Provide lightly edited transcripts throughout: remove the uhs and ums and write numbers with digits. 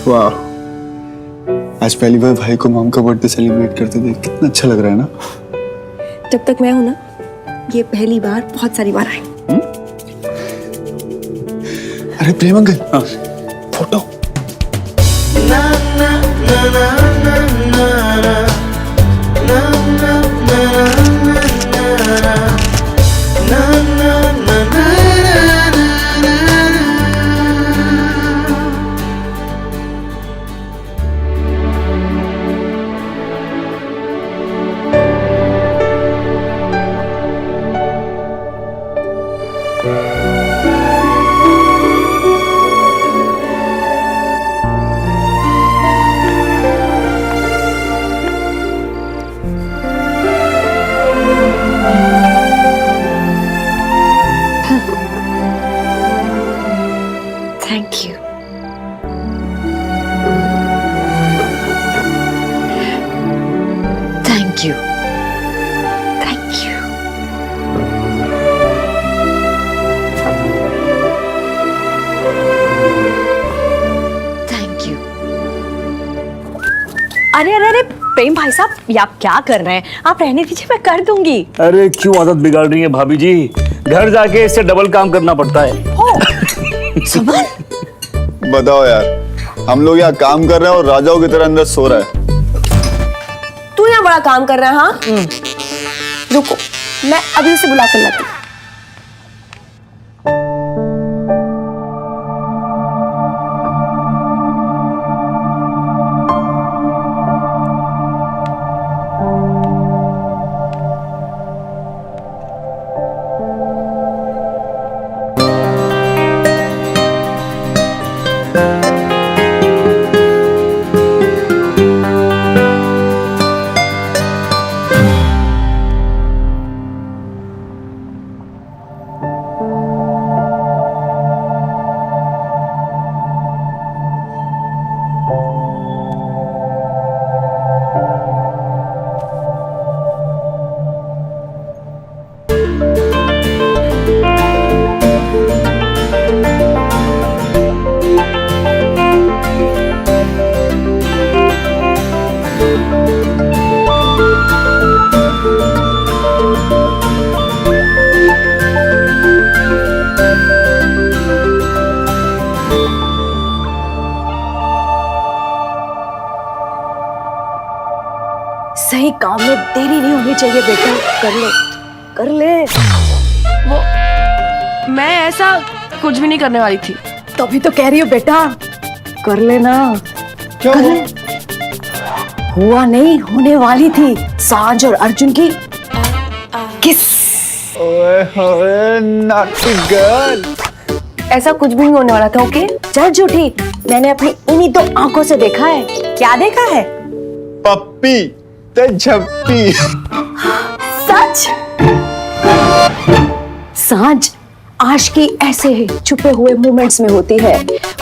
वाह, आज पहली बार भाई को मॉम का बर्थडे सेलिब्रेट करते देख कितना अच्छा लग रहा है ना। जब तक मैं हूं ना, ये पहली बार बहुत सारी बार आई। अरे प्रेम अंकल, फोटो। ना ना ना ना ना ना ना ना ना ना ना। Thank you. Thank you. Thank you. Thank you. अरे अरे अरे प्रेम भाई साहब, ये आप क्या कर रहे हैं? आप रहने दीजिए, मैं कर दूंगी। अरे क्यों आदत बिगाड़ रही है भाभी जी? घर जाके इससे डबल काम करना पड़ता है। सुमन, बताओ यार, हम लोग यहाँ काम कर रहे हैं और राजाओं की तरह अंदर सो रहा है। तू यहाँ बड़ा काम कर रहा है? हाँ, रुको, मैं अभी उसे बुला कर लाती हूँ। सही काम में देरी नहीं होनी चाहिए बेटा, कर ले कर ले। वो मैं ऐसा कुछ भी नहीं करने वाली थी। तभी तो कह रही हूँ बेटा, कर लेना। कर ले। हुआ नहीं, होने वाली थी सांझ और अर्जुन की किस। ओए होए नॉटी गर्ल। ऐसा कुछ भी नहीं होने वाला था। ओके चल झूठी, मैंने अपनी इन्हीं दो आंखों से देखा है। क्या देखा है? पप्पी ते झप्पी। सच? सांझ आशिकी ऐसे ही छुपे हुए मोमेंट्स में होती है,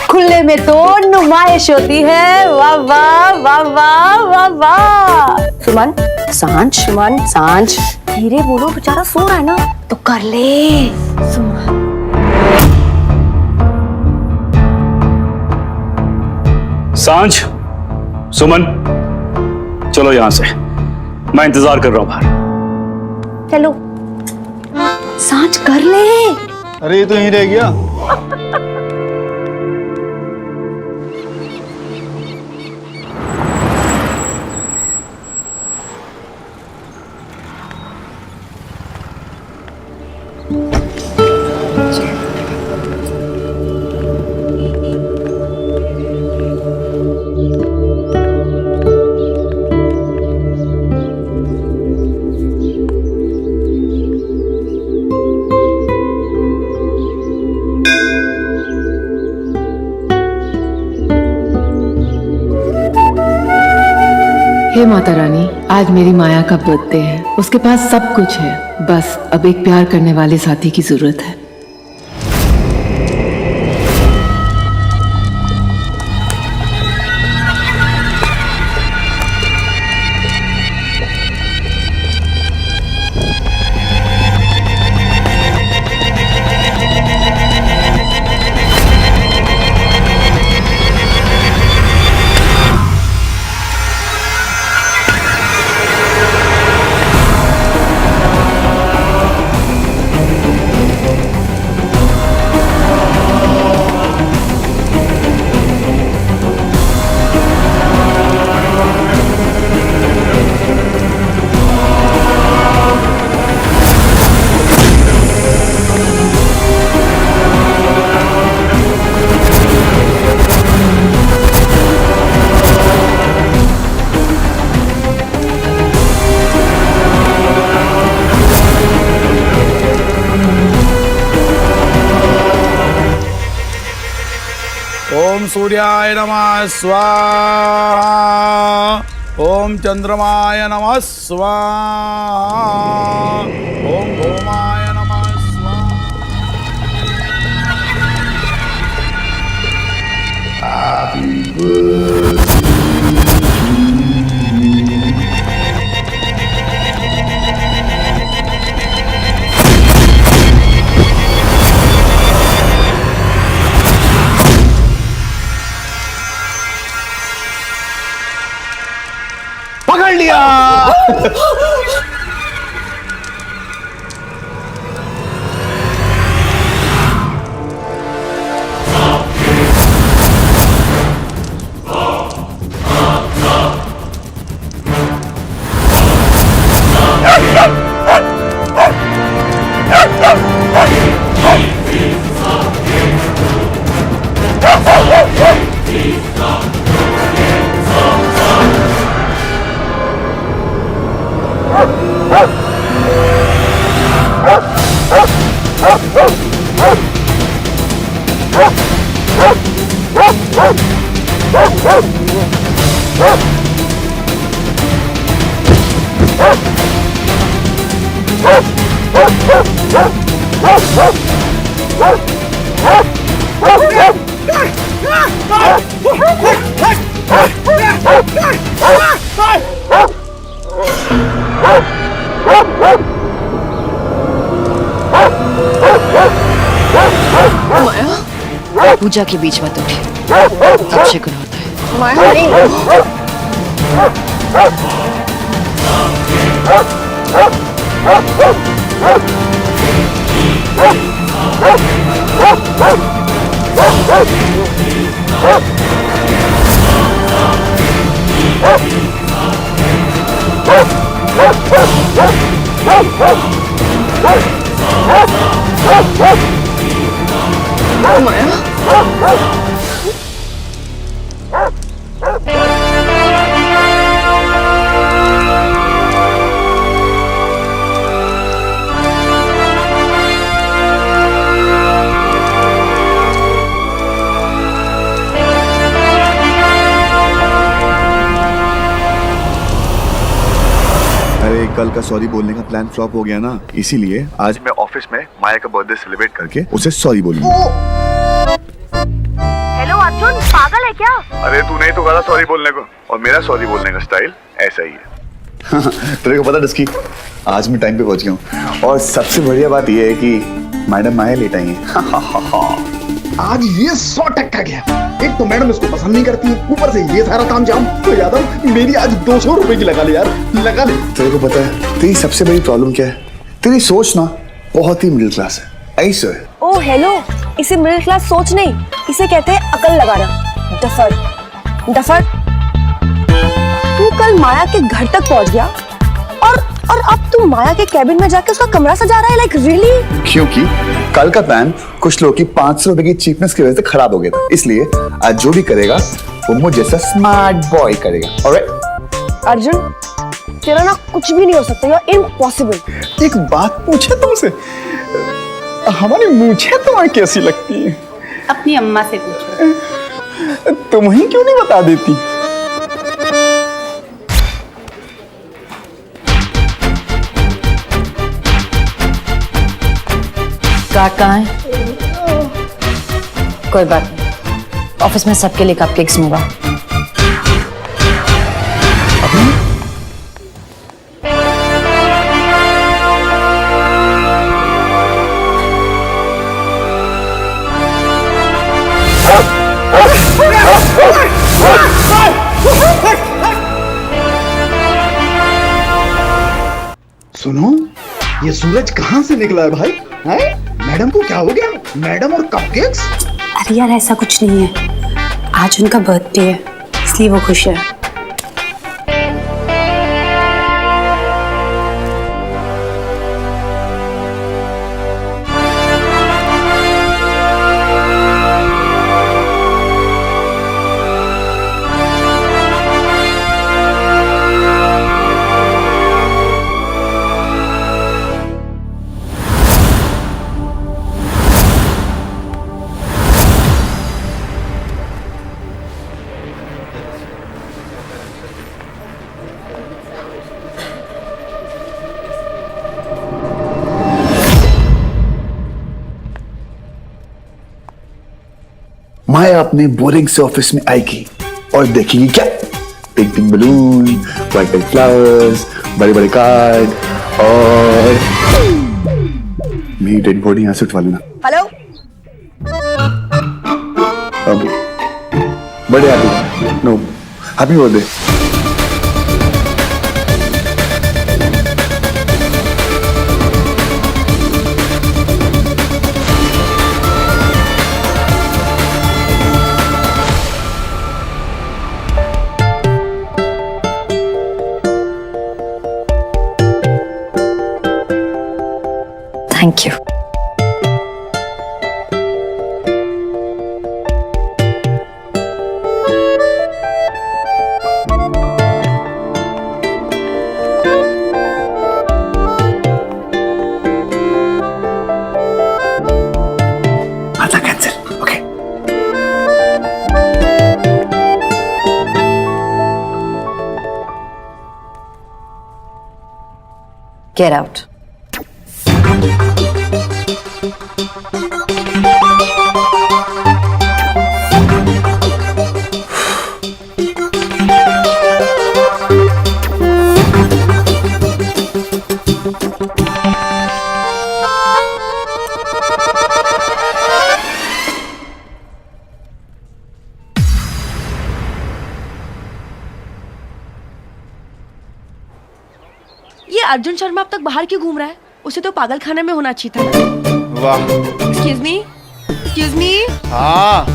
खुले में तो नुमाइश होती है। वाह वाह वाह वाह वाह वाह। सुमन सांझ सुमन सांझ धीरे बोलो बेचारा सो रहा है ना तो कर ले सुमन। सांझ सुमन चलो यहां से, मैं इंतजार कर रहा हूं बाहर। चलो सांझ कर ले। अरे ये तो यहीं रह गया। हे माता रानी, आज मेरी माया का बर्थडे है। उसके पास सब कुछ है, बस अब एक प्यार करने वाले साथी की जरूरत है। ओम सूर्याय नमः स्वाहा। ओम चंद्रमाय नमः स्वाहा। ओम भौमाय नमः स्वाहा। पकड़ लिया। पूजा के बीच मत उठिए, तब शिकन होता है। माया नहीं। अरे कल का सॉरी बोलने का प्लान फ्लॉप हो गया ना, इसीलिए आज मैं ऑफिस में माया का बर्थडे सेलिब्रेट करके उसे सॉरी बोलूंगा। हेलो अर्जुन, पागल है क्या? अरे तू नहीं तो कहा सॉरी बोलने को, और मेरा सॉरी बोलने का स्टाइल ऐसा ही है। तेरे को पता डस्की, आज मैं टाइम पे पहुंच गया हूँ और सबसे बढ़िया बात यह है कि मैडम माया लेट आई है। आज ये 100% गया। एक तो मैडम इसको पसंद नहीं करती है, ऊपर से ये सारा काम जाम। तो यादव मेरी आज 200 रुपए की लगा ले यार, लगा ले। तेरे को पता है तेरी सबसे बड़ी प्रॉब्लम क्या है? तेरी सोच ना बहुत ही मिडिल क्लास है। ऐसे है। ओ हेलो, इसे मिडिल क्लास सोच नहीं, इसे कहते हैं अकल लगाना। डफर डफर, तू कल माया के घर तक पहुंच गया और अब तू माया के कैबिन में जाके उसका कमरा सजा रहा है। Like really? क्योंकि कल का प्लान कुछ लोगों की 500 रुपए की चीपनेस की वजह से खराब हो गया था, इसलिए आज जो भी करेगा वो मुझ जैसा स्मार्ट बॉय करेगा। ऑलराइट? अर्जुन, तेरा ना कुछ भी नहीं हो सकता, यार इम्पॉसिबल। एक बात पूछे तुमसे, हमारी मूछें तुम्हें कैसी लगती है? अपनी अम्मा से पूछो। तुम ही क्यों नहीं बता देती? कार्ड कहाँ है? कोई बात नहीं, ऑफिस में सबके लिए कपकेक्स मंगा। सुनो, ये सूरज कहाँ से निकला है भाई? हैं? मैडम को क्या हो गया? मैडम और कपकेक्स? अरे यार ऐसा कुछ नहीं है, आज उनका बर्थडे है इसलिए वो खुश है। माया अपने बोरिंग से ऑफिस में आएगी और देखेगी क्या? Pink pink balloon, white white flowers, बड़े बड़े कार्ड और मेरी डेड बॉडी यहाँ से उठवा लेना। हेलो, अब बड़े happy, no happy birthday. Thank you. आधा कैंसिल, ओके। Get out. ये अर्जुन शर्मा अब तक बाहर क्यों घूम रहा है? उसे तो पागल खाने में होना चाहिए था। वाह। Excuse me, excuse me. हाँ,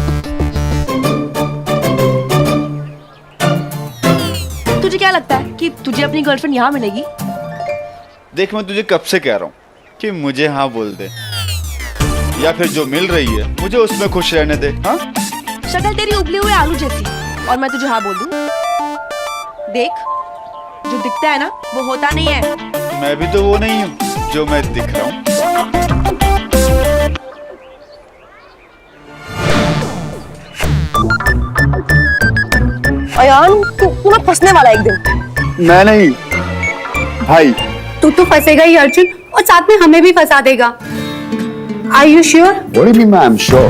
तुझे क्या लगता है कि तुझे अपनी गर्लफ्रेंड यहाँ मिलेगी? देख मैं तुझे कब से कह रहा हूँ कि मुझे हाँ बोल दे, या फिर जो मिल रही है मुझे उसमें खुश रहने दे। हाँ, शक्ल तेरी उबले हुए आलू जैसी और मैं तुझे हाँ बोल दूँ? देख, जो दिखता है ना वो होता नहीं है। मैं भी तो वो नहीं हूँ जो मैं दिख रहा हूँ। अयान, तू ना फंसने वाला एक दिन। मैं नहीं भाई। तू तो फंसेगा ही अर्जुन, और साथ में हमें भी फंसा देगा। Are you sure? What do you mean I'm sure?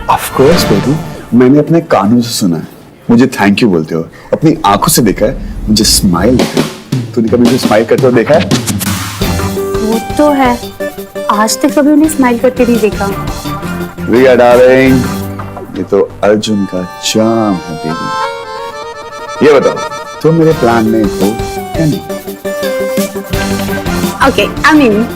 Of course baby, मैंने अपने कानों से सुना है, मुझे थैंक यू बोलते हो, अपनी आंखों से देखा है, मुझे स्माइल देते हो, तूने कभी उसे स्माइल करते हुए देखा है? वो तो है, आज तक कभी उन्हें स्माइल करते नहीं देखा। रिया डार्लिंग, ये तो अर्जुन का चाम है बेबी। ये बताओ तुम मेरे प्लान में हो या नहीं? Okay, I mean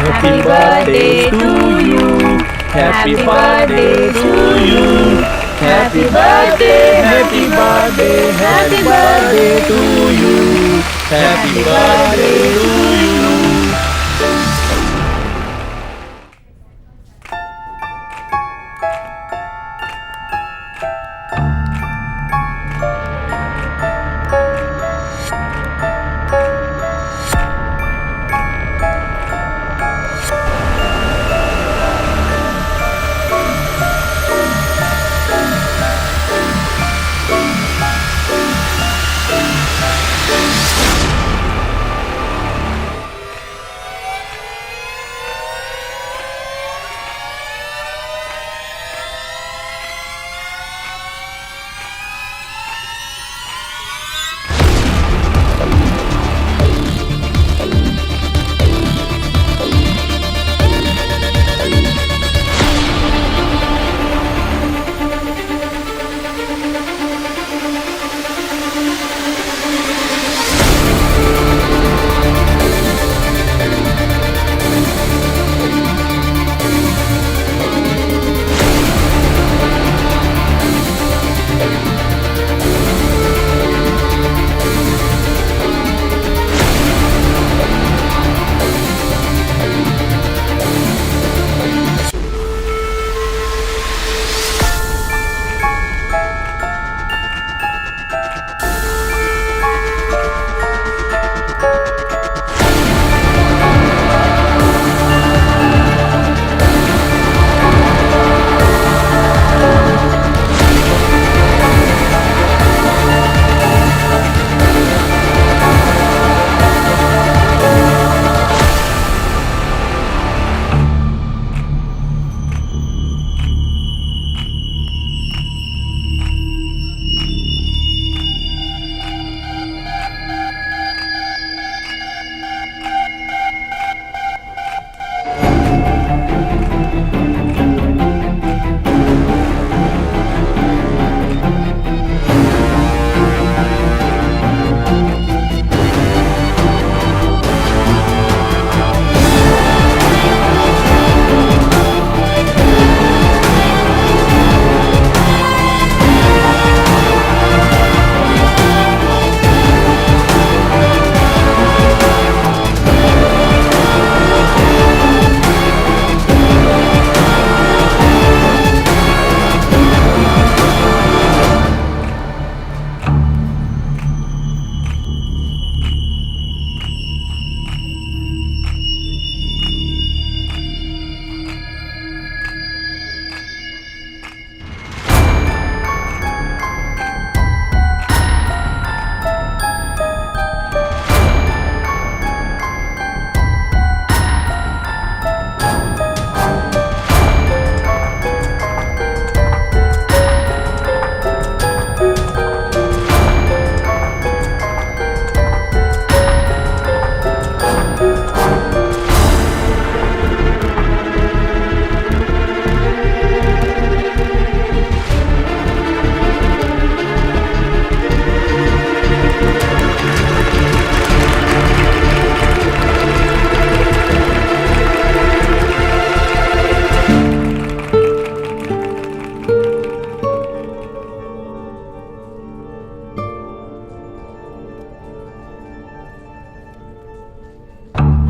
Happy birthday to you. Happy birthday to you. Happy birthday, happy birthday, happy birthday to you. Happy birthday to you.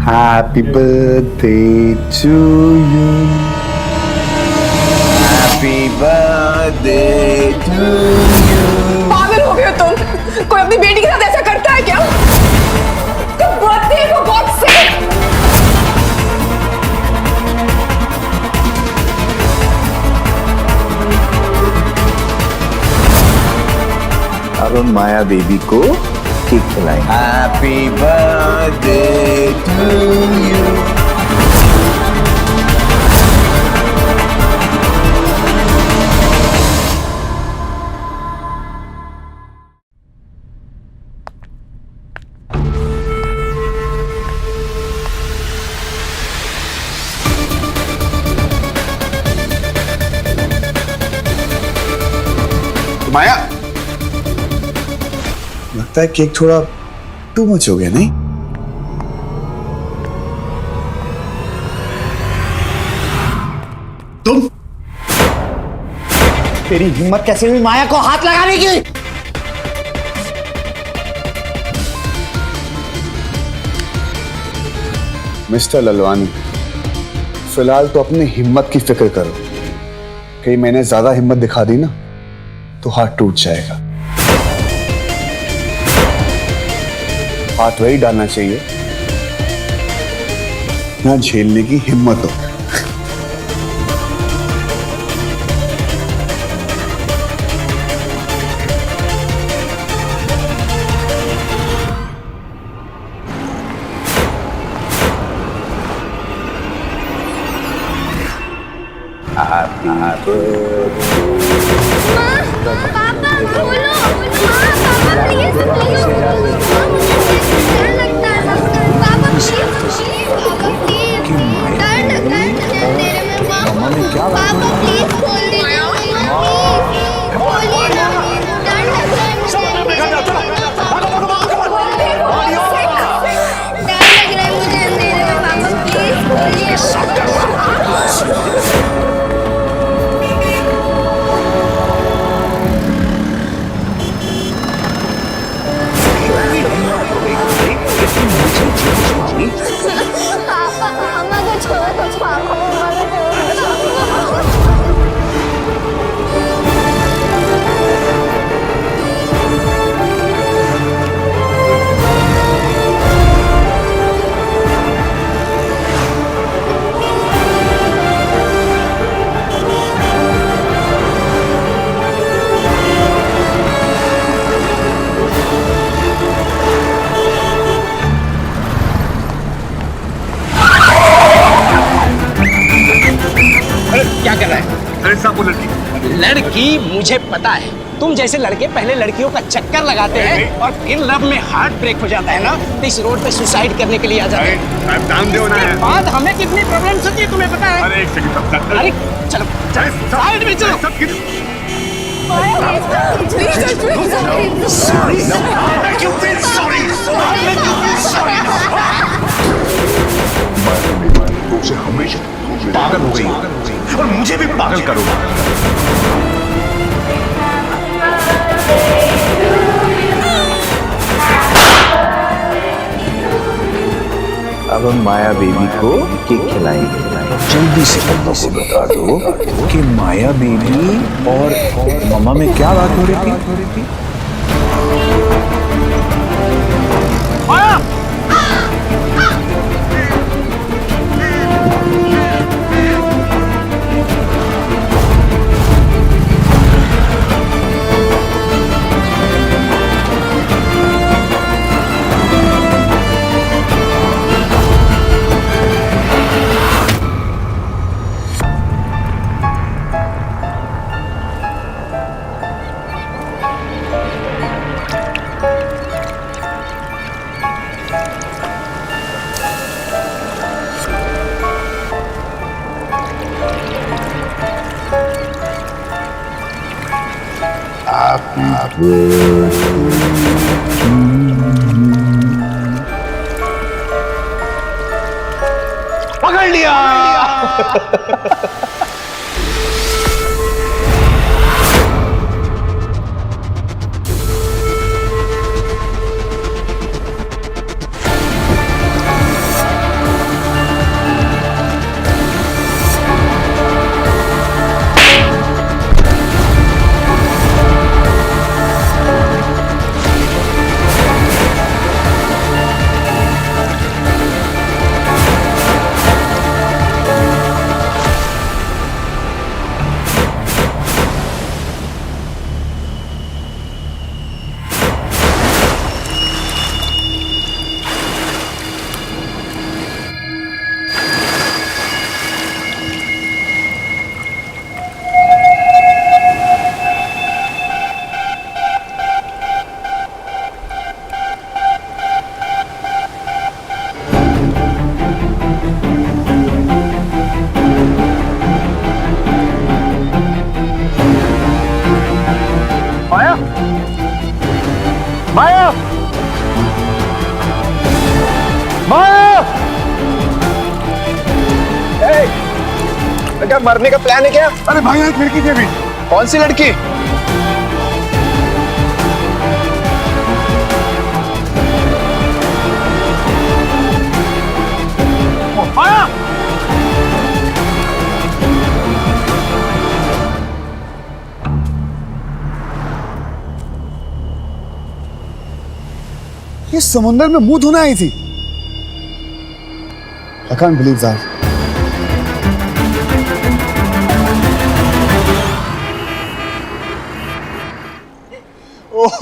Happy birthday to you. Happy birthday to you. पागल हो गए हो तुम? कोई अपनी बेटी के साथ ऐसा करता है क्या? बर्थडे को गॉड से अब हम माया बेबी को केक खिलाएंगे। Happy birthday to you. माया, लगता है केक थोड़ा टू मच हो गया नहीं? तुम तेरी हिम्मत कैसे हुई माया को हाथ लगाने की? मिस्टर ललवानी, फिलहाल तो अपनी हिम्मत की फिक्र करो। कहीं मैंने ज्यादा हिम्मत दिखा दी ना तो हाथ टूट जाएगा। हाथ वही डालना चाहिए ना झेलने की हिम्मत हो। क्या कर रहा है? लड़की मुझे पता है, तुम जैसे लड़के पहले लड़कियों का चक्कर लगाते हैं और फिर लव में हार्ट ब्रेक हो जाता है ना, तो इस रोड पे सुसाइड करने के लिए आ जाते हैं। दाम दो ना। बाद हमें कितनी प्रॉब्लम्स होती है तुम्हें पता है? अरे एक सेकंड, अरे चलो साइड में चलो। तुमसे हमेशा पागल हो गई और मुझे भी पागल करोगे। अब हम माया बेबी को केक खिलाएंगे। जल्दी से मम्मा को बता दो कि माया बेबी और मम्मा में क्या बात हो रही थी। पकड़ लिया। क्या मरने का प्लान है क्या? अरे भाई यहाँ एक लड़की थी अभी। कौन सी लड़की? ये समुंदर में मुंह धोना आई थी। I can't believe that. ओह,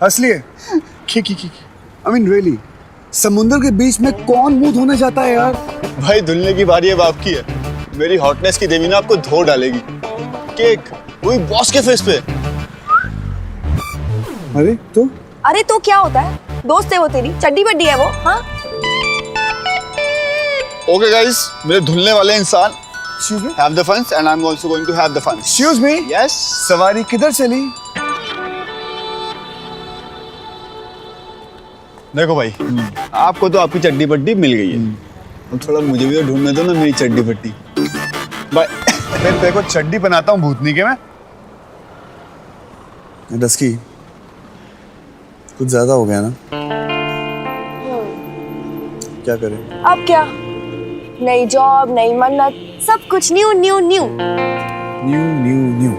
हंस लिए? I mean really, समुंदर के बीच में कौन मुंह धोने जाता है यार? भाई धुलने की बारी अब आपकी है। मेरी हॉटनेस की देवी ना आपको धो डालेगी। केक वही बॉस के फेस पे। अरे तो क्या होता है, दोस्त है वो तेरी, चड्डी बड्डी है वो। हाँ ओके गाइस, मेरे धुलने वाले इंसान have the fun and I'm also going to have the fun. Excuse me? Yes. सवारी किधर चली? देखो भाई, आपको तो आपकी चड्डी बड्डी मिल गई है। अब थोड़ा मुझे भी ढूंढने दो ना मेरी चड्डी बड्डी। बाय। मैं तेरे को चड्डी बनाता हूँ भूतनी के में। डस्की, कुछ ज्यादा हो गया ना? क्या करें? अब क्या, नई जॉब, नई मन्नत, सब कुछ new new new. New new new.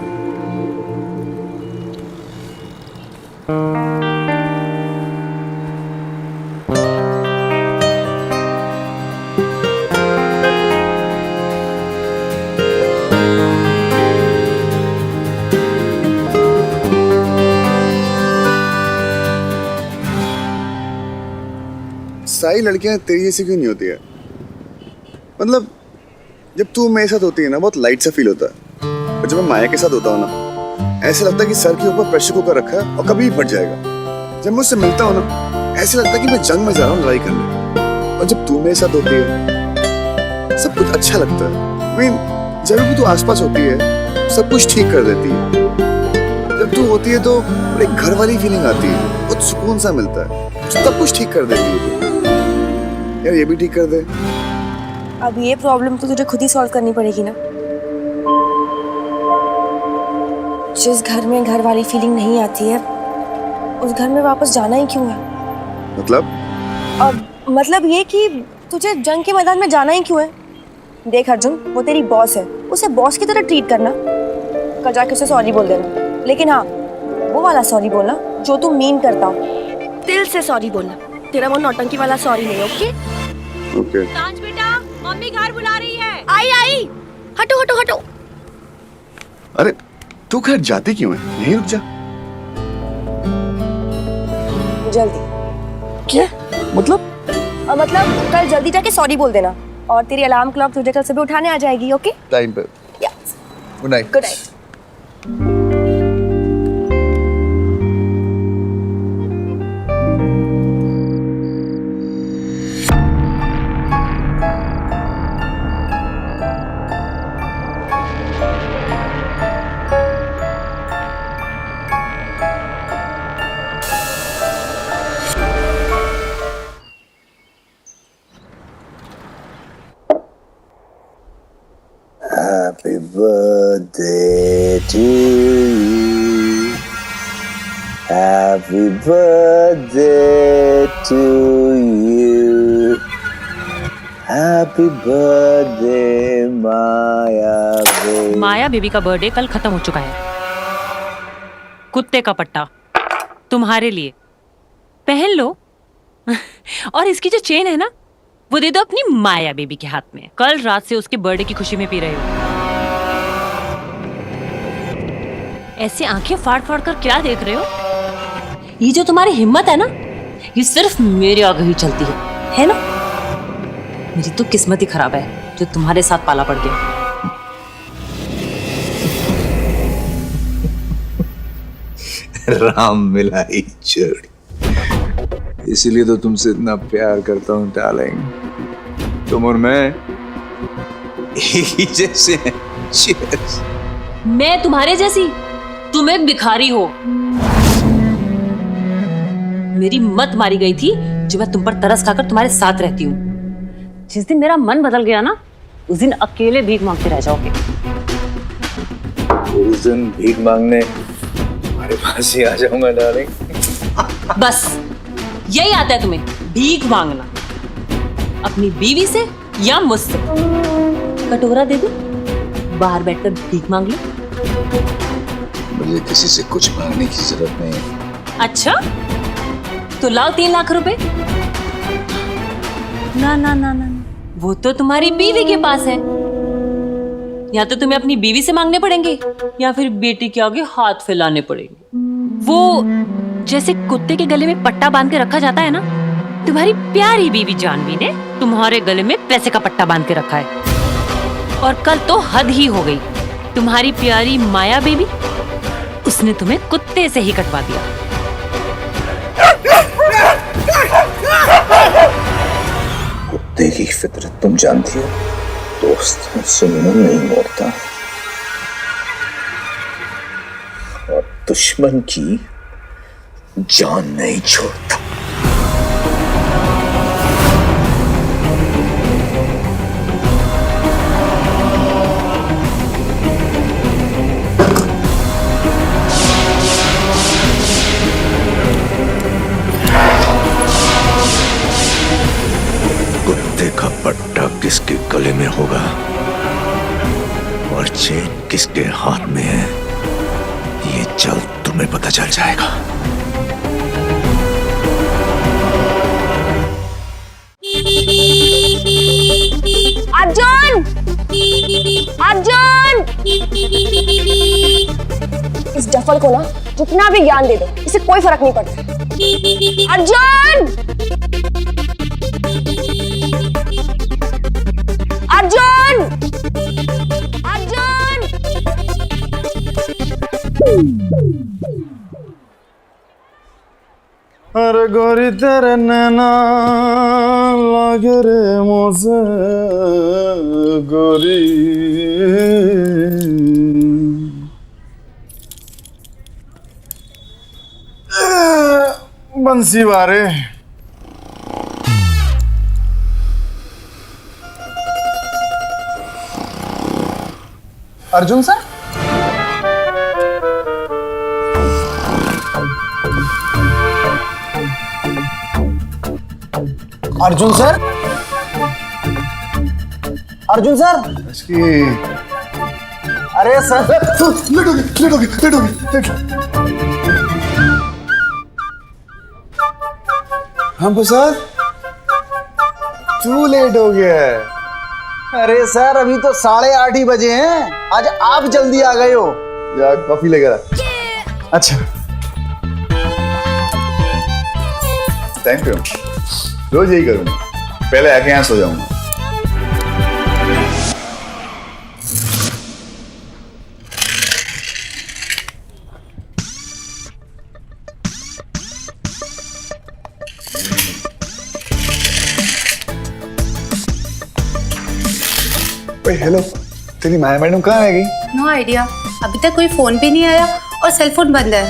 सारी लड़कियां तेरी जैसी क्यों नहीं होती है? मतलब जब तू मेरे साथ होती है ना बहुत लाइट सा फील होता है, और जब मैं माया के साथ होता हूँ ना ऐसे लगता है कि सर के ऊपर प्रेशर कुकर रखा है और कभी भी फट जाएगा। जब मैं उससे मिलता हूँ ना ऐसे लगता है कि मैं जंग में जा रहा हूँ लड़ाई करने, और जब तू मेरे साथ होती है सब कुछ अच्छा लगता है। I mean, जब भी तू आसपास होती है सब कुछ ठीक कर देती है। जब तू होती है तो एक घर वाली फीलिंग आती है, बहुत सुकून सा मिलता है, सब कुछ ठीक कर देती है। यार ये भी ठीक कर दे। अब ये प्रॉब्लम तो तुझे खुद ही सॉल्व करनी पड़ेगी ना। जिस घर में घर वाली फीलिंग नहीं आती है उस घर में वापस जाना ही क्यों है? मतलब? अब मतलब ये कि तुझे जंग के मैदान में जाना ही क्यों है? देख अर्जुन, वो तेरी बॉस है, उसे बॉस की तरह ट्रीट करना। कल जाके उसे सॉरी बोल देना, लेकिन हाँ वो वाला सॉरी बोलना जो तू मीन करता हो। दिल से सॉरी बोलना, तेरा वो नौटंकी वाला सॉरी नहीं। Okay okay. सांच बेटा, मम्मी घर बुला रही है। आई आई, हटो हटो हटो। अरे तू घर जाती क्यों है? यहीं रुक जा। जल्दी क्या मतलब? मतलब कल जल्दी जाके सॉरी बोल देना, और तेरी अलार्म क्लॉक तुझे कल सुबह उठाने आ जाएगी। ओके टाइम पे। Good night. Good night. Happy birthday to you. Happy birthday to you. Happy birthday Maya baby. Maya baby का बर्थडे कल खत्म हो चुका है। कुत्ते का पट्टा तुम्हारे लिए, पहन लो। और इसकी जो चेन है ना वो दे दो अपनी माया बेबी के हाथ में। कल रात से उसके बर्थडे की खुशी में पी रहे हो। ऐसे आंखें फाड़ फाड़ कर क्या देख रहे हो? ये जो तुम्हारी हिम्मत है ना ये सिर्फ मेरे आगे ही चलती है ना? मेरी तो किस्मत ही खराब है जो तुम्हारे साथ पाला पड़ गया। राम मिलाई जोड़ी, इसीलिए तो तुमसे इतना प्यार करता हूँ डार्लिंग। तुम और मैं एक ही जैसे हैं। Cheers। मैं तुम्हारे जैसी? तुम एक भिखारी हो। मेरी मत मारी गई थी जो मैं तुम पर तरस खाकर तुम्हारे साथ रहती हूँ। जिस दिन मेरा मन बदल गया ना उस दिन अकेले भीख मांगते रह जाओगे। उस दिन भीख मांगने हमारे पास ही आ जाऊंगा डार्लिंग। बस यही आता है तुम्हें, भीख मांगना, अपनी बीवी से या मुझसे। कटोरा दे दो, बाहर बैठकर भीख मांग लो। मुझे किसी से कुछ मांगने की जरूरत नहीं है। अच्छा, तो लाओ 3 लाख रुपए। ना ना ना ना, वो तो तुम्हारी बीवी के पास है। या तो तुम्हें अपनी बीवी से मांगने पड़ेंगे या फिर बेटी के आगे हाथ फैलाने पड़ेंगे। वो जैसे कुत्ते के गले में पट्टा बांध के रखा जाता है ना, तुम्हारी प्यारी बीवी जानवी ने तुम्हारे गले में पैसे का पट्टा बांध के रखा है। और कल तो हद ही हो गई, तुम्हारी प्यारी माया बेबी, उसने तुम्हें कुत्ते से ही कटवा दिया। कुत्ते की फितरत तुम जानती हो, दोस्त से मुंह नहीं मोड़ता और दुश्मन की जान नहीं छोड़ता। कुत्ते का पट्टा किसके गले में होगा और चेन किसके हाथ में है, ये जल्द तुम्हें पता चल जाएगा। अर्जुन! अर्जुन! इस डफल को ना जितना भी ज्ञान दे दो, इसे कोई फर्क नहीं पड़ता। अर्जुन! अर्जुन! अर्जुन! अरे गोरी तेरे नैना लागे रे मुझे गोरी, बंसी वारे। Arjun sir, Arjun sir, Arjun sir, अरे सर, लेट हो गई। हम प्रसाद, तू लेट हो गया है। अरे सर, अभी तो 8:30 ही बजे हैं। आज आप जल्दी आ गए हो। यार कॉफी लेकर आ। अच्छा, थैंक यू। रोज यही करूंगा, पहले आके यहाँ सो जाऊंगा। हेलो, तेरी माया मैडम कहाँ है गई? नो आइडिया, अभी तक कोई फोन भी नहीं आया और सेल फोन बंद है।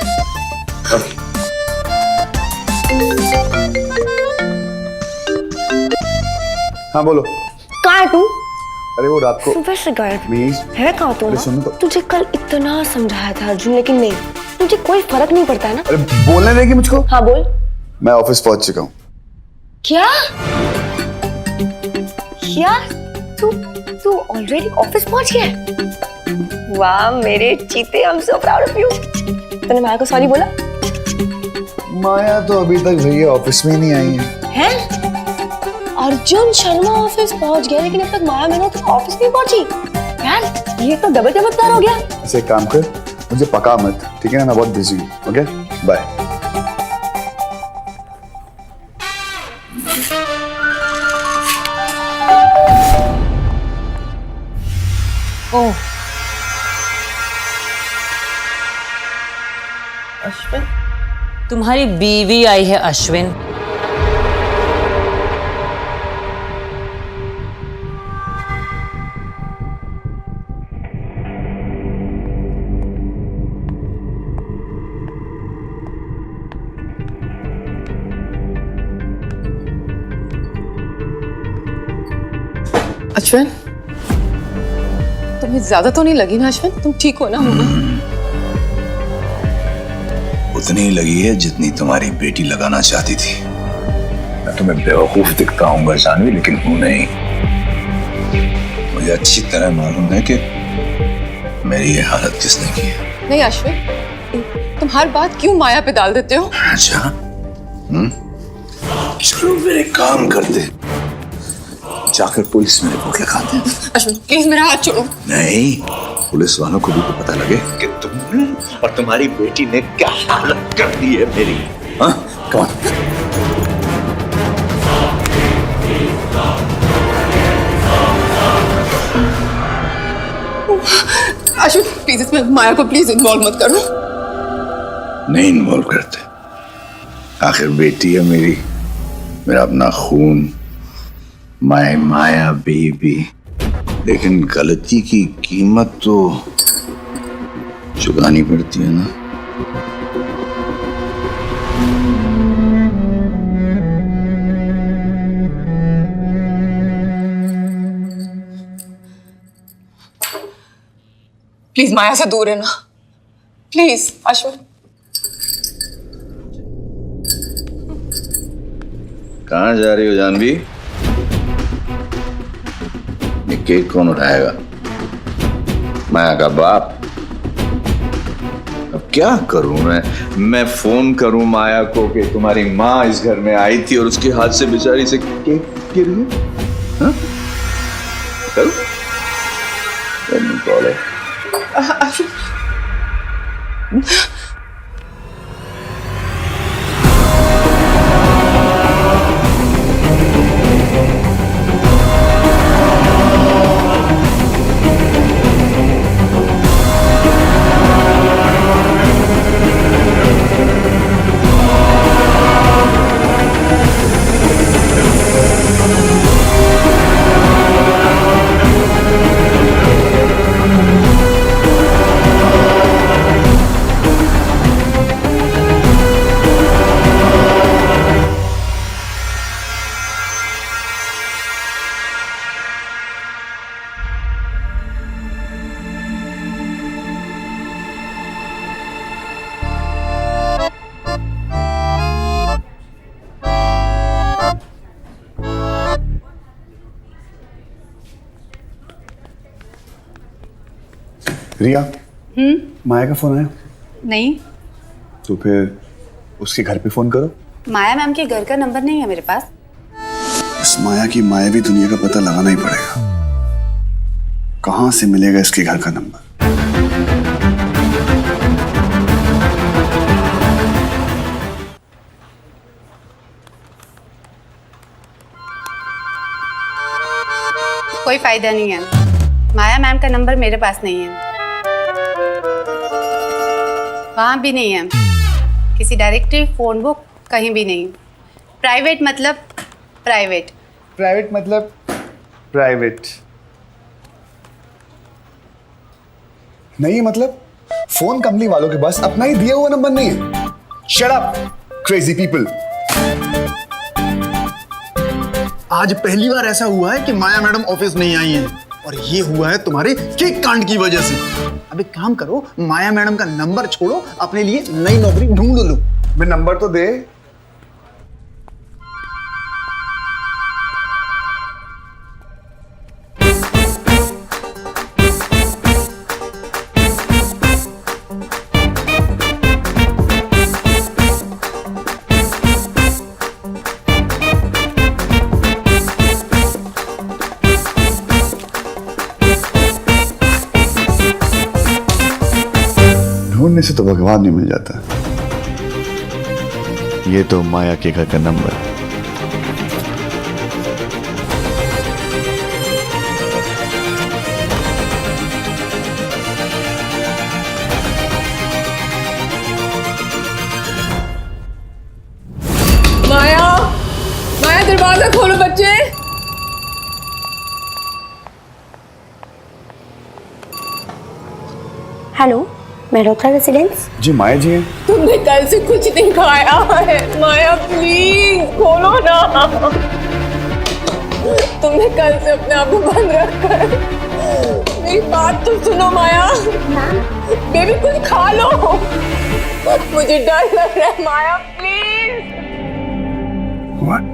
हाँ बोलो। कहाँ है तू? अरे वो रात को सुबह से गायब प्लीज है। कहाँ तू? सुनो तो। तुझे कल इतना समझाया था अर्जुन, लेकिन नहीं, तुझे कोई फर्क नहीं पड़ता है ना। अरे बोलने देगी मुझको। हाँ बोल। मैं ऑफिस पहुंच चुका हूँ। क्या? क्या? तू ऑलरेडी ऑफिस पहुंच गया है? वाह मेरे चीते, I'm so proud of you। तूने माया को सॉरी बोला? माया तो अभी तक भैया ऑफिस में ही नहीं आई है। हैं? अर्जुन शर्मा ऑफिस पहुंच गया, लेकिन अब तक माया मैंने तो ऑफिस नहीं पहुंची। यार ये तो डबल चमत्कार हो गया। ऐसे काम कर, मुझे पका मत, ठीक है ना? मैं बहुत बिजी हूँ। Okay bye. ओह अश्विन, तुम्हारी बीवी आई है अश्विन। अश्विन, तुम्हें ज्यादा तो नहीं लगी ना अश्विन? तुम ठीक हो ना? उतनी ही लगी है जितनी तुम्हारी बेटी लगाना चाहती थी। मैं तुम्हें बेवकूफ दिखता हूँ जानवी, लेकिन हूं नहीं। मुझे अच्छी तरह मालूम है कि मेरी ये हालत किसने की है। नहीं अश्विन, तुम हर बात क्यों माया पे डाल देते हो? अच्छा, चलो मेरे काम करते, जाकर पुलिस में रिपोर्ट लगाते हैं। अश्विन प्लीज मेरा हाथ छोड़ो। नहीं, पुलिस वालों को भी तो पता लगे कि तुमने और तुम्हारी बेटी ने क्या हालत कर दी है मेरी। हाँ, कौन? अश्विन प्लीज इसमें माया को प्लीज इन्वॉल्व मत करो। नहीं इन्वॉल्व करते, आखिर बेटी है मेरी, मेरा अपना खून, माया बेबी। लेकिन गलती की कीमत तो चुकानी पड़ती है ना। प्लीज माया से दूर रहना, प्लीज अश्विन। कहाँ जा रही हो जानवी? ये केक कौन उठाएगा? माया का बाप। अब क्या करूं मैं फोन करूं माया को कि तुम्हारी माँ इस घर में आई थी और उसके हाथ से बेचारी से केक गिर गया। हाँ? करूं? कॉल है। रिया, माया का फोन आया? नहीं, तो फिर उसके घर पे फोन करो। माया मैम के घर का नंबर नहीं है मेरे पास। इस माया की मायावी दुनिया का पता लगाना ही पड़ेगा। कहां से मिलेगा इसके घर का नंबर? कोई फायदा नहीं है, माया मैम का नंबर मेरे पास नहीं है, वहां भी नहीं है, किसी डायरेक्टरी फोन बुक कहीं भी नहीं। प्राइवेट मतलब प्राइवेट। प्राइवेट मतलब प्राइवेट नहीं, मतलब फोन कंपनी वालों के पास अपना ही दिया हुआ नंबर नहीं है। Shut up crazy people. आज पहली बार ऐसा हुआ है कि माया मैडम ऑफिस नहीं आई हैं, और ये हुआ है तुम्हारे केक कांड की वजह से। अब एक काम करो, माया मैडम का नंबर छोड़ो, अपने लिए नई नौकरी ढूंढ लो। मैं नंबर तो दे। ढूंढने से तो भगवान नहीं मिल जाता। ये तो माया के घर का नंबर। माया, माया दरवाजा खोलो बच्चे। Hello, Mehrotra residence. जी माया जी हैं। तुमने कल से कुछ नहीं खाया है माया, प्लीज खोलो ना। तुमने कल से अपने आप को बंद रखा है। मेरी बात तो सुनो माया। बेबी कुछ खा लो, मुझे डर लग रहा है माया, प्लीज। What?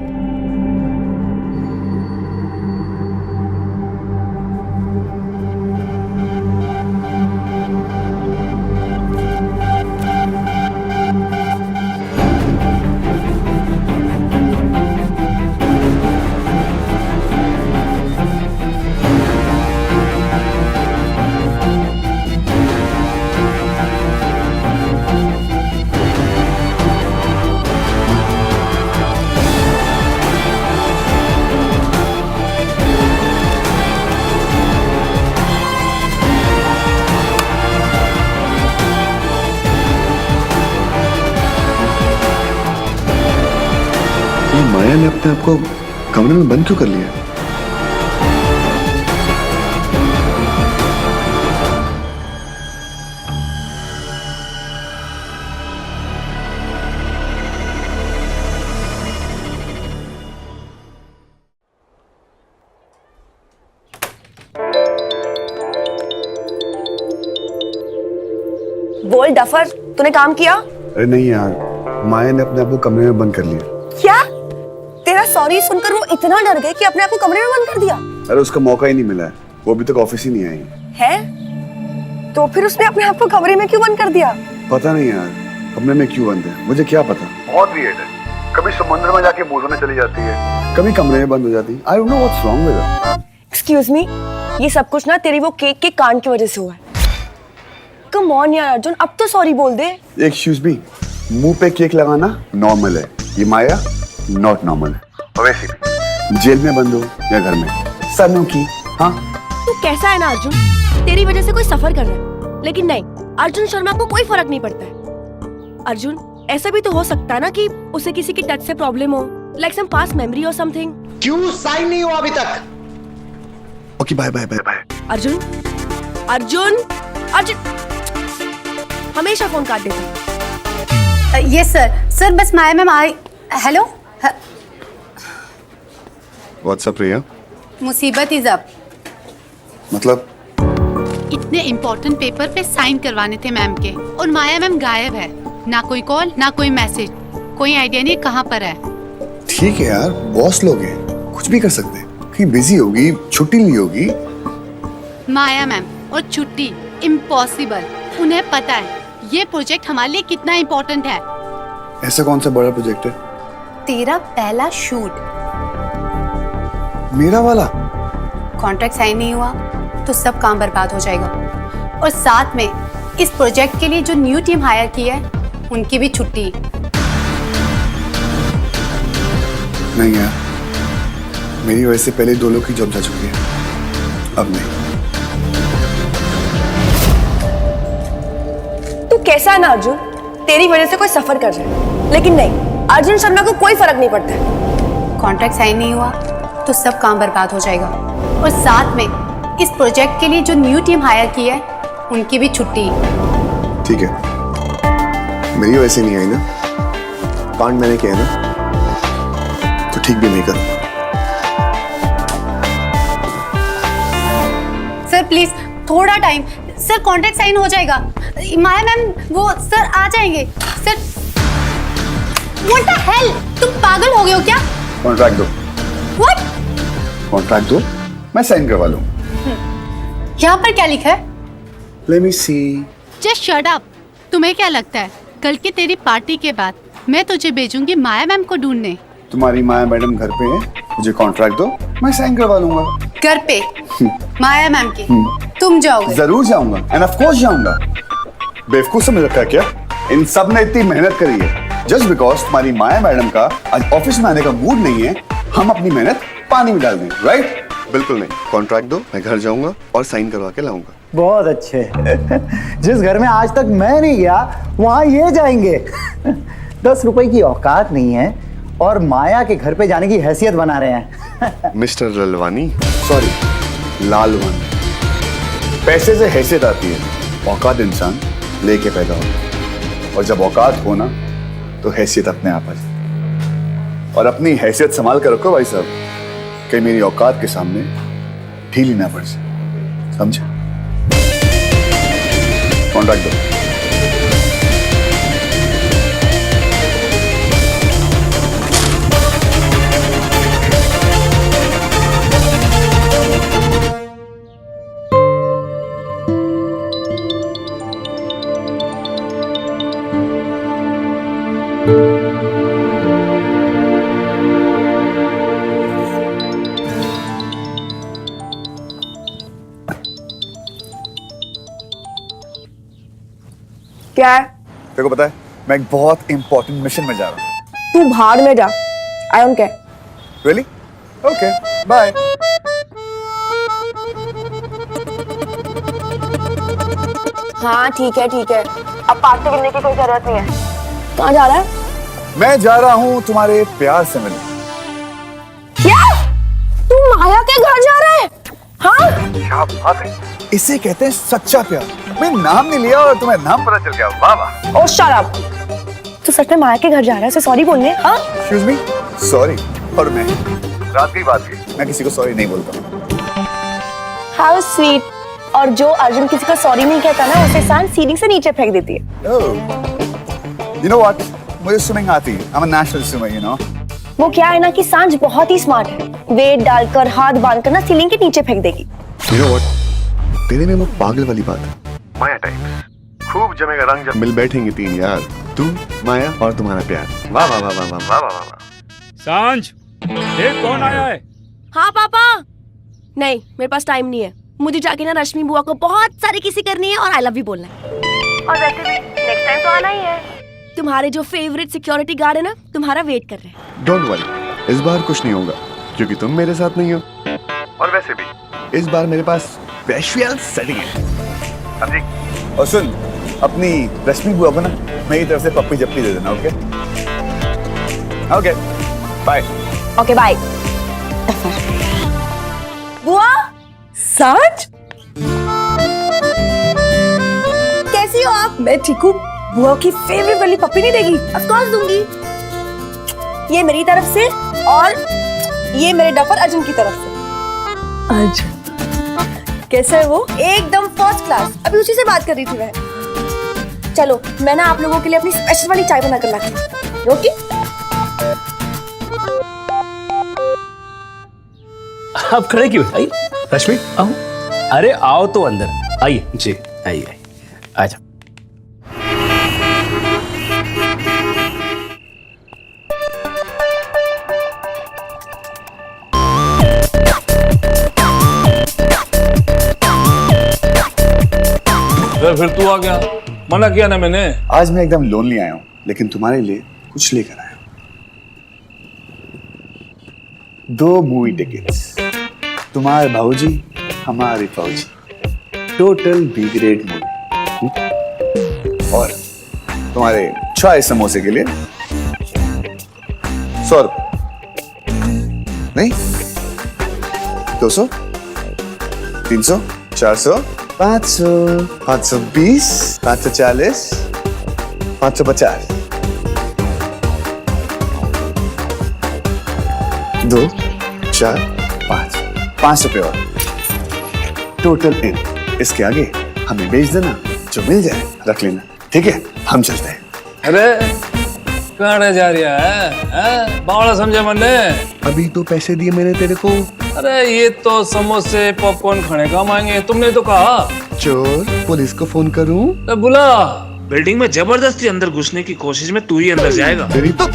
माया ने अपने आप को कमरे में बंद क्यों कर लिया? बोल डफर, तूने काम किया? अरे नहीं यार, माया ने अपने आप को कमरे में बंद कर लिया। क्या? तेरा सॉरी सुनकर वो इतना डर गए कि अपने आप को कमरे में बंद कर दिया? अरे उसका मौका ही नहीं मिला है, वो अभी तक ऑफिस ही नहीं आई है? तो फिर उसने अपने आप को कमरे में क्यों बंद कर दिया? पता नहीं यार, कमरे में क्यों बंद है, मुझे क्या पता। बहुत वियर्ड है, कभी समुद्र में जाके बूझने चली जाती है, कभी कमरे में बंद हो जाती है। I don't know what's wrong with her. Excuse me, ये सब कुछ ना तेरी वो केक के कांड की वजह से हुआ है। कम ऑन यार अर्जुन, अब तो सॉरी बोल दे। एक्सक्यूज मी, मुंह पे केक लगाना नॉर्मल है, ये माया नॉट नॉर्मल है। और वैसे भी जेल में बंद हो या घर में, सनू की। हाँ तू कैसा है ना अर्जुन, तेरी वजह से कोई सफर कर रहा है, लेकिन नहीं, अर्जुन शर्मा को कोई फर्क नहीं पड़ता है। अर्जुन ऐसा भी तो हो सकता है ना कि उसे किसी की टच से प्रॉब्लम हो, लाइक सम पास्ट मेमोरी और समथिंग। क्यों साइन नहीं हुआ अभी तक? Okay bye bye bye bye. Arjun Arjun Arjun हमेशा फोन काट देता है। Yes sir. सर बस माया मैम आई। हेलो। व्हाट्सअप प्रिया? मुसीबत इज अप। मतलब? इतने इम्पोर्टेंट पेपर पे साइन करवाने थे मैम के, और माया मैम गायब है, ना कोई कॉल ना कोई मैसेज, कोई आइडिया नहीं कहाँ पर है। ठीक है यार, बॉस लोग हैं, कुछ भी कर सकते हैं, कहीं बिजी होगी, छुट्टी ली होगी। माया मैम और छुट्टी इम्पॉसिबल। उन्हें पता है ये प्रोजेक्ट हमारे लिए कितना इम्पोर्टेंट है। ऐसा कौन सा बड़ा प्रोजेक्ट है? तेरा पहला शूट। मेरा वाला? कॉन्ट्रैक्ट साइन नहीं हुआ तो सब काम बर्बाद हो जाएगा, और साथ में इस प्रोजेक्ट के लिए जो न्यू टीम हायर की है उनकी भी छुट्टी। नहीं यार, मेरी वजह से पहले 2 लोग की जॉब जा चुकी है, अब नहीं। तू कैसा है ना अर्जुन, तेरी वजह से कोई सफर कर रहा है, लेकिन नहीं, अर्जुन शर्मा को कोई फर्क नहीं पड़ता है। कॉन्ट्रैक्ट साइन नहीं हुआ तो सब काम बर्बाद हो जाएगा, और साथ में इस प्रोजेक्ट के लिए जो न्यू टीम हायर की है उनकी भी छुट्टी। ठीक है, मेरी वजह से नहीं आई ना, कांड मैंने किया ना, तो ठीक भी नहीं कर। सर प्लीज थोड़ा टाइम, सर कॉन्ट्रैक्ट साइन हो जाएगा। माया मैम वो सर आ जाएंगे। सर व्हाट द हेल, तुम पागल हो गए हो क्या? कॉन्ट्रैक्ट दो। व्हाट? कॉन्ट्रैक्ट दो, मैं साइन करवा लूँ। यहाँ पर क्या लिखा है? Let me see. Just shut up. तुम्हें क्या लगता है कल की तेरी पार्टी के बाद मैं तुझे भेजूंगी माया मैम को ढूंढने? तुम्हारी माया मैडम घर पे है, मुझे कॉन्ट्रैक्ट दो, मैं साइन करवा लूंगा। घर पे माया मैम की? तुम जाओगे? जरूर जाऊंगा, एंड ऑफ कोर्स जाऊंगा। बेवकूफ समझ रखा है क्या? इन सब ने इतनी मेहनत करी है, जस्ट बिकॉज तुम्हारी माया मैडम का आज ऑफिस में आने का मूड नहीं है, हम अपनी मेहनत पानी में डाल दें, राइट? बिल्कुल नहीं, कॉन्ट्रैक्ट दो, मैं घर जाऊंगा और साइन करवा के लाऊंगा। बहुत अच्छे। जिस घर में आज तक मैं नहीं गया वहां ये जाएंगे। 10 रुपए की औकात नहीं है और माया के घर पे जाने की हैसियत बना रहे हैं। मिस्टर ललवानी, सॉरी लालवानी, पैसे से हैसियत आती है, औकात इंसान लेके पैदा होता है, और जब औकात हो ना तो हैसियत अपने आप आ जाए। और अपनी हैसियत संभाल कर रखो भाई साहब, कहीं मेरी औकात के सामने ढीली ना पड़ जाए, समझे? कॉन्ट्रैक्ट दो। क्या है? तेरे को पता है मैं एक बहुत इंपॉर्टेंट मिशन में जा रहा हूँ। तू भाड़ में जा। I don't care. Really? Okay, bye. हाँ ठीक है ठीक है, अब पार्टी करने की कोई जरूरत नहीं है। कहाँ जा रहा है? मैं जा रहा हूँ तुम्हारे प्यार से मिलने। क्या? तू माया के घर जा रहा है? हाँ? क्या बात है? इसे कहते हैं सच्चा प्यार। मैं नाम नहीं लिया और तुम्हें नाम पता चल गया। वाह वाह। ओ शट अप। तू सच में माया के घर जा रहा है? उसे सॉरी बोलने? हाँ? Excuse me, sorry. और मैं रात की बात की, मैं किसी को सॉरी नहीं बोलता। How sweet. और जो अर्जुन किसी को सॉरी नहीं कहता ना, उसे सांड सीढ़ी से नीचे फेंक देती है। You know what? मुझे स्विमिंग आती है। I'm a national swimmer, you know. वो क्या है ना कि सांझ बहुत ही स्मार्ट है। वेट डालकर हाथ बांधकर ना सीलिंग के नीचे फेंक देगी। You know what? तेरे में वो पागल वाली बात है। माया टाइप्स। खूब जमेगा रंग जब मिल बैठेंगे तीन यार। तू, माया और तुम्हारा प्यार। वाह वाह वाह वाह वाह वाह वाह वाह। सांझ, देख कौन आया है? हाँ पापा। नहीं, मेरे पास टाइम नहीं है। मुझे जाके ना रश्मि बुआ को बहुत सारी किसी करनी है और आई लव यू बोलना है। और वैसे भी नेक्स्ट टाइम तो आना ही है। तुम्हारे जो फेवरेट सिक्योरिटी गार्ड है ना, तुम्हारा वेट कर रहे हैं। डोंट वरी, इस बार कुछ नहीं होगा क्योंकि तुम मेरे साथ नहीं हो। और वैसे भी इस बार मेरे पास स्पेशल सेटिंग है। और सुन, अपनी रश्मि बुआ को ना मेरी तरफ से पप्पी जप्पी दे देना। Okay okay, bye. Okay bye. बुआ, सांझ कैसी हो आप? मैं ठीक हूँ। बुआ की फेवरेट वाली पप्पी नहीं देगी? ऑफ कोर्स दूंगी। ये मेरी तरफ से और ये मेरे डफर अर्जुन की तरफ से। अर्जुन कैसा है वो? एकदम फर्स्ट क्लास। अभी उसी से बात कर रही थी मैं। चलो मैं ना आप लोगों के लिए अपनी स्पेशल वाली चाय बना कर लाती हूँ। ओके? आप खड़े क्यों? आइए रश्मि, आओ। अरे आओ तो अंदर आइए। जी आइए आइए, आ जाओ। फिर तू आ गया, मना किया ना मैंने। आज मैं एकदम लोनली आया हूँ, लेकिन तुम्हारे लिए कुछ लेकर आया हूँ। 2 मूवी टिकट्स, तुम्हारे भाऊजी हमारी फौजी, टोटल बी ग्रेड मूवी। और तुम्हारे 6 समोसे के लिए 100 रुपए। नहीं, 200, 300, 400, 500, 520, 540, 550, 2, 4, 5, 5 रुपए और टोटल इन। इसके आगे हमें बेच देना, जो मिल जाए रख लेना। ठीक है, हम चलते हैं। अरे कहाँ जा रहा है? बावड़ा समझे मैंने। अभी तो पैसे दिए मैंने तेरे को। अरे ये तो समोसे पॉपकॉर्न खाने काम आएंगे, तुमने तो कहा। चोर, पुलिस को फोन करूं? तो बुला। बिल्डिंग में जबरदस्ती अंदर घुसने की कोशिश में तू ही अंदर जाएगा। तेरी तो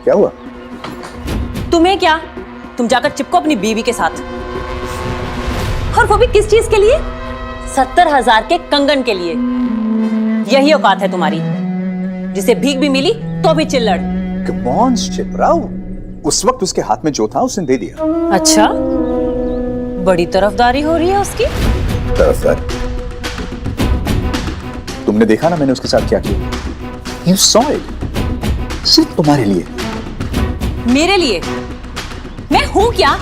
क्या हुआ? तुम्हें क्या, तुम जाकर चिपको अपनी बीवी के साथ, और वो भी किस चीज के लिए? 70,000 के कंगन के लिए। यही औकात है तुम्हारी, जिसे भीख भी मिली तो भी चिल्लड़। Come on, शिप्रा, उस वक्त उसके हाथ में जो था उसने दे दिया। अच्छा, बड़ी तरफदारी हो रही है उसकी। तरफदारी? तुमने देखा ना मैंने उसके साथ क्या किया। You saw it. सिर्फ तुम्हारे लिए। मेरे लिए? मैं हूं क्या?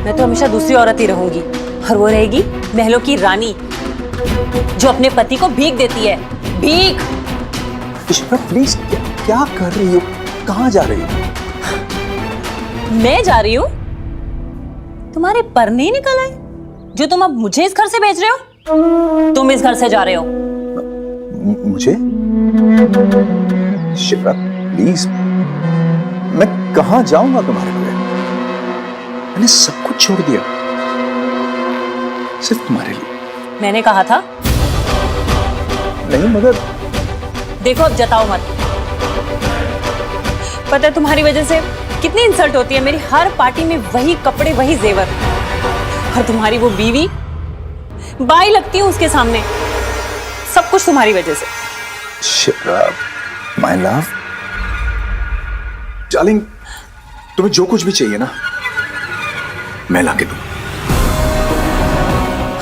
मैं तो हमेशा दूसरी औरत ही रहूंगी, और वो रहेगी महलों की रानी, जो अपने पति को भीख देती है। भीख। शिप्रा प्लीज, क्या कर रही हो? कहाँ जा रही हो? मैं जा रही हूं? तुम्हारे पर नहीं निकल आए जो तुम अब मुझे इस घर से भेज रहे हो? तुम इस घर से जा रहे हो। मुझे? शिप्रा प्लीज, मैं कहाँ जाऊंगा तुम्हारे बगैर? मैंने सब कुछ छोड़ दिया सिर्फ तुम्हारे लिए। मैंने कहा था। नहीं मगर देखो, अब जताओ मत। पता है तुम्हारी वजह से कितनी इंसल्ट होती है मेरी। हर पार्टी में वही कपड़े, वही जेवर, और तुम्हारी वो बीवी, बाई लगती हूँ उसके सामने। सब कुछ तुम्हारी वजह से। शिप्रा, माय लव, डार्लिंग, तुम्हें जो कुछ भी चाहिए ना, मैं लाके दूं।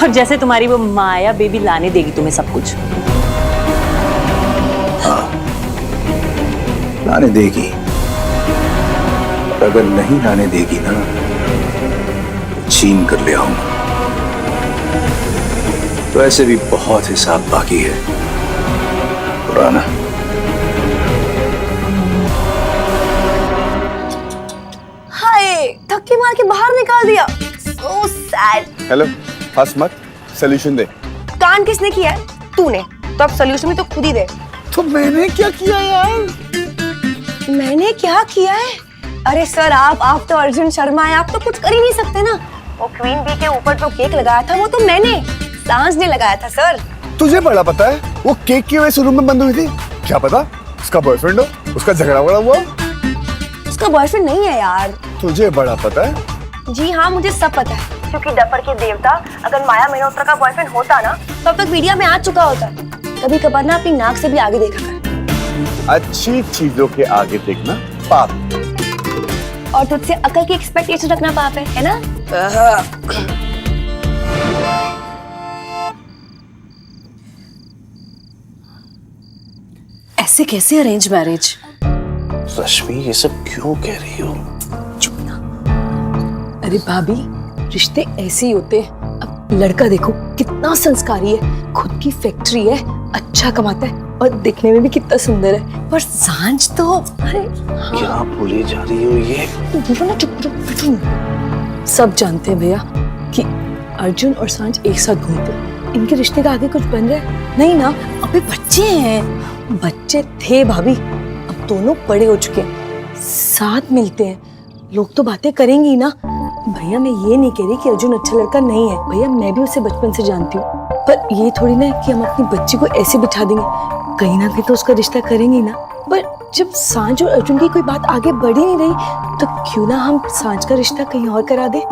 और जैसे तुम्हारी वो माया बेबी लाने देगी तुम्हें सब कुछ। हाँ, लाने देगी। और अगर नहीं लाने देगी ना, तो छीन कर ले आऊंगा। तो ऐसे भी बहुत हिसाब बाकी है पुराना। हाय, धक्के मार के बाहर निकाल दिया। So sad. हेलो, हंस मत, सोल्यूशन दे। कांड किसने किया है? तूने। तो अब सोल्यूशन भी तो खुद ही दे। तो मैंने क्या किया यार? मैंने क्या किया है? अरे सर, आप तो अर्जुन शर्मा है, आप तो कुछ कर ही नहीं सकते ना। वो क्वीन बी के ऊपर जो केक लगाया था वो तो मैंने, सांझ ने लगाया था सर। तुझे बड़ा पता है वो केक की वजह से रूम में बंद हुई थी? क्या पता उसका बॉयफ्रेंड हो, उसका झगड़ा वगड़ा हुआ। उसका बॉयफ्रेंड नहीं है यार। तुझे बड़ा पता है? जी हाँ, मुझे सब पता है, क्योंकि डफर के देवता अगर माया मेहरोत्रा का बॉयफ्रेंड होता ना, तो अब तक मीडिया में आ चुका होता। कभी कभार ना अपनी नाक से भी आगे देखा कर। अच्छी चीजों के आगे देखना पाप, और तुझसे अकल की एक्सपेक्टेशन रखना पाप है ना? ऐसे कैसे अरेंज मैरिज? रश्मि, ये सब क्यों कह रही हो? चुप ना। अरे भाभी, रिश्ते ऐसे ही होते हैं। अब लड़का देखो कितना संस्कारी है, खुद की फैक्ट्री है, अच्छा कमाता है, और दिखने में भी कितना सुंदर है। पर सांझ तो, अरे क्या बोली जा रही हो ये? बोलो ना, चुप चुप। सब जानते हैं भैया कि अर्जुन और सांझ एक साथ घूमते हैं। इनके रिश्ते का आगे कुछ बन रहा है? नहीं ना, अभी बच्चे हैं। बच्चे थे भाभी, अब दोनों बड़े हो चुके हैं, साथ मिलते हैं, लोग तो बातें करेंगे ही ना। भैया मैं ये नहीं कह रही कि अर्जुन अच्छा लड़का नहीं है, भैया मैं भी उसे बचपन से जानती हूँ, पर ये थोड़ी ना कि हम अपनी बच्ची को ऐसे बिठा देंगे, कहीं ना कहीं तो उसका रिश्ता करेंगे ना। पर जब सांझ और अर्जुन की कोई बात आगे बढ़ ही नहीं रही, तो क्यों ना हम सांझ का रिश्ता कहीं और करा दे।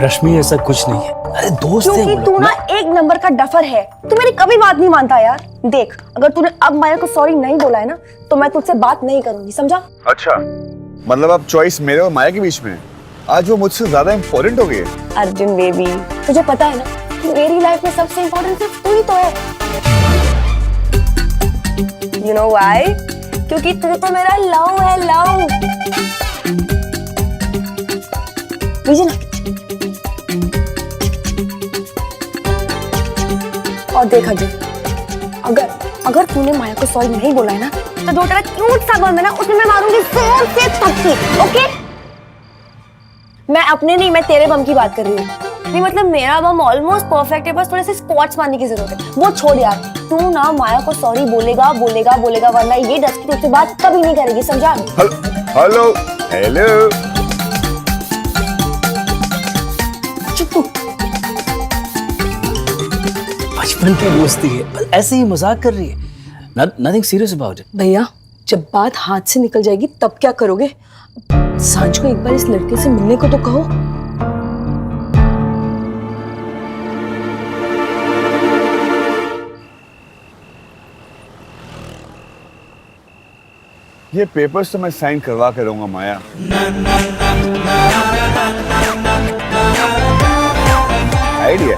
रश्मि, ऐसा कुछ नहीं है, अरे दोस्त हैं। क्योंकि तू ना एक नंबर का डफर है, तू मेरी कभी बात नहीं मानता यार। देख, अगर तूने अब माया को सॉरी नहीं बोला है ना, तो मैं तुझसे बात नहीं करूंगी, समझा? अच्छा, मतलब अब चॉइस मेरे और माया के बीच में है। आज वो मुझसे ज्यादा इम्पोर्टेंट हो गई है। अर्जुन बेबी, तुझे पता है ना कि मेरी लाइफ में सबसे इम्पोर्टेंट सिर्फ तू ही तो है। You know why? क्योंकि तू तो मेरा लव है, लव। और देख अर्जुन, अगर तूने माया को सॉरी नहीं बोला है ना, तो जो तेरा क्यूट सा बम है ना, उसमें मैं मारूंगी जोर से थप्पी, ओके? मैं अपने नहीं, मैं तेरे बम की बात कर रही हूँ। नहीं मतलब मेरा बम ऑलमोस्ट परफेक्ट है, बस थोड़े से स्क्वाट्स मारने की जरूरत है। वो छोड़ यार, तू ना माया को सॉरी बोलेगा, वरना ये डस्की तुझसे बात कभी नहीं करेगी, समझा? हेलो हेलो, चुप। बचपन की दोस्ती है, बस ऐसे ही मजाक कर रही है, नथिंग सीरियस अबाउट इट। भैया जब बात हाथ से निकल जाएगी तब क्या करोगे? सांझ को एक बार इस लड़के से मिलने को तो कहो। ये पेपर्स तो मैं साइन करवा के रहूंगा माया। आइडिया।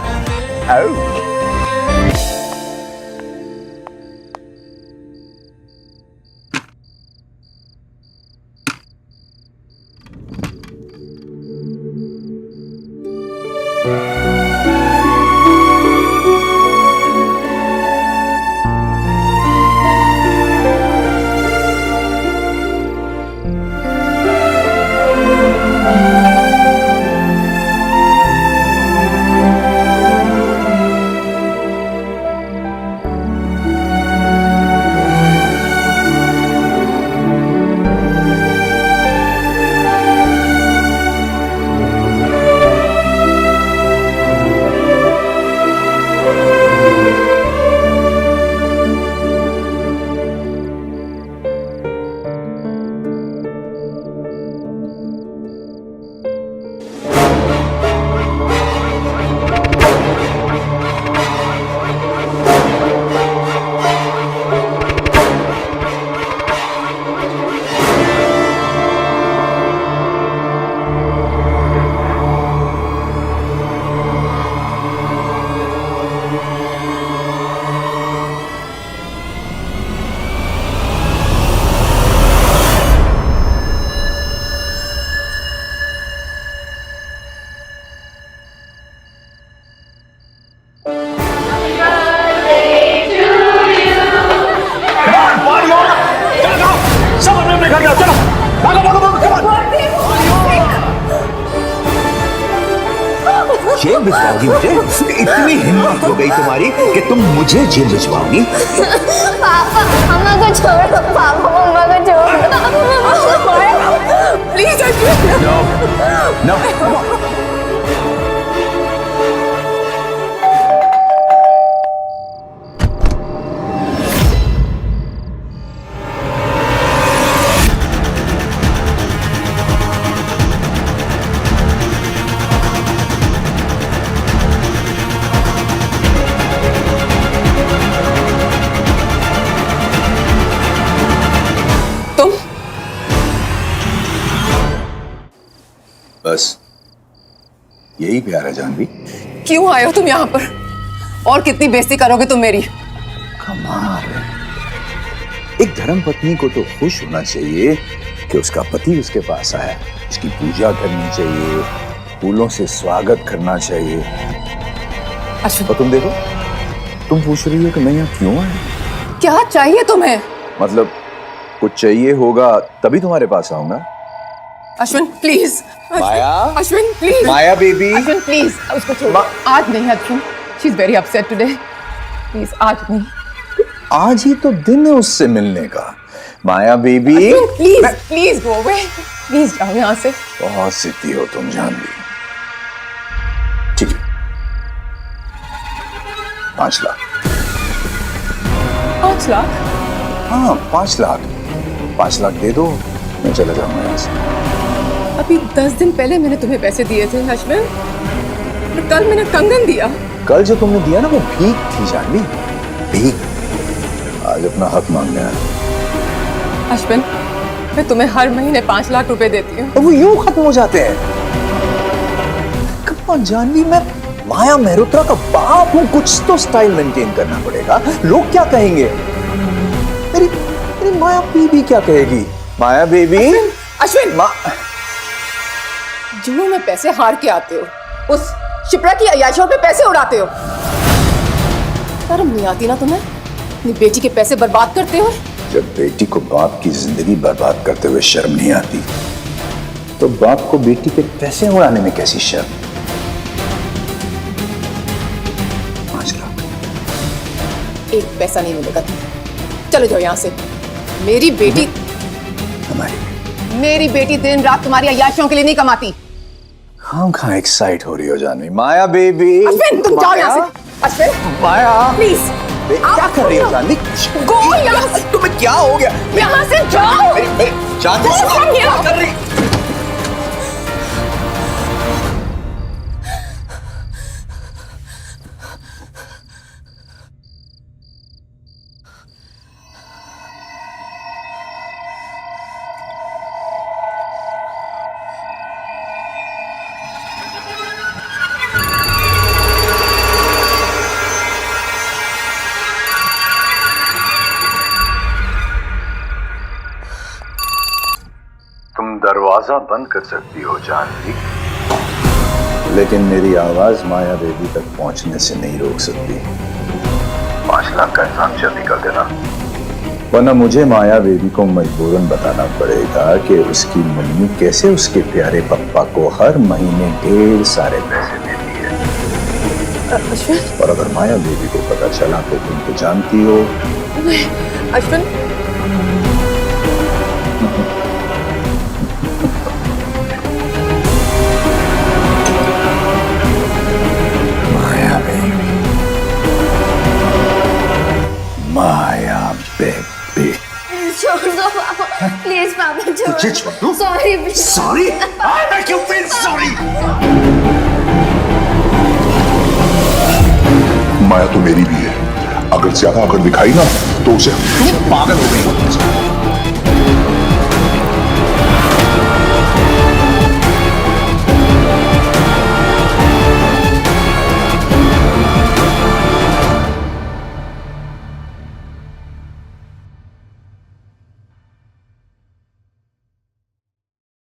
जेल भिजवाओगी मुझे? इतनी हिम्मत हो गई तुम्हारी कि तुम मुझे जेल भिजवाओगी? पापा मम्मा को छोड़ दो, पापा मम्मा को छोड़ दो प्लीज। नो बस यही प्यार है जानवी। क्यों आए हो तुम यहाँ पर? और कितनी बेइज्जती करोगे तुम मेरी? कमाल है। एक धर्म पत्नी को तो खुश होना चाहिए कि उसका पति उसके पास आया, उसकी पूजा करनी चाहिए, फूलों से स्वागत करना चाहिए। और तुम देखो, तुम पूछ रही हो कि मैं यहाँ क्यों आया? क्या चाहिए तुम्हें? मतलब कुछ चाहिए होगा तभी तुम्हारे पास आऊंगा। Ashwin please. Maya, Ashwin please. Maya baby. Ashwin please उसको छोड़ो। आज नहीं Ashwin, she is very upset today. Please आज नहीं। आज ही तो दिन है उससे मिलने का। Maya baby please please go away, please जाओ यहाँ से। बहुत जिद्दी हो तुम जानवी। ठीक है, 5 लाख। 5 लाख? हाँ 5 लाख। 5 लाख दे दो, मैं चला जाऊंगा यहाँ से। अभी 10 दिन पहले मैंने तुम्हें पैसे दिए थे अश्विन, और कल मैंने कंगन दिया। कल जो तुमने दिया ना वो भीख थी जानवी, भीख। आज अपना हक मांगने आया। अश्विन मैं तुम्हें हर महीने 5 लाख रुपए देती हूँ। तो वो यूं खत्म हो जाते हैं? कम ऑन जानवी, मैं माया मेहरोत्रा का बाप हूँ, कुछ तो स्टाइल मेंटेन करना पड़ेगा। लोग क्या कहेंगे? मेरी माया बेबी क्या कहेगी? माया बेबी। अश्विन जुनू में पैसे हार के आते हो, उस शिप्रा की अय्याशियों पे पैसे उड़ाते हो। शर्म नहीं आती ना तुम्हें? अपनी बेटी के पैसे बर्बाद करते हो। जब बेटी को बाप की जिंदगी बर्बाद करते हुए शर्म नहीं आती, तो बाप को बेटी के पैसे उड़ाने में कैसी शर्म? 5 लाख। एक पैसा नहीं मिलेगा तुम्हें। चले जाओ यहाँ से। मेरी बेटी दिन रात तुम्हारी अय्याशियों के लिए नहीं कमाती। हम कहाँ एक्साइट हो रही हो जानवी? माया बेबी। अश्विन तुम जाओ यहाँ से। अश्विन माया प्लीज। क्या कर रही हो जानवी? गो यहाँ से, तुम्हें क्या हो गया? यहाँ से जाओ। Janvi Go from here. क्या कर रही? तुम दरवाजा बंद कर सकती हो जानवी, लेकिन मेरी आवाज माया देवी तक पहुंचने से नहीं रोक सकती। 5 लाख का इंतजाम जल्दी कर देना, वरना मुझे माया देवी को मजबूरन बताना पड़ेगा कि उसकी मम्मी कैसे उसके प्यारे पप्पा को हर महीने ढेर सारे पैसे देती है। और अगर माया देवी को पता चला तो तुम तो जानती हो। अश्विन, माया बेबी, माया बेबी। छोड़ दो पापा, प्लीज पापा तुझे छोड़ दूं? Sorry sorry? I make you feel sorry. माया तो मेरी भी है, अगर ज्यादा अगर दिखाई ना तो उसे पागल हो गई।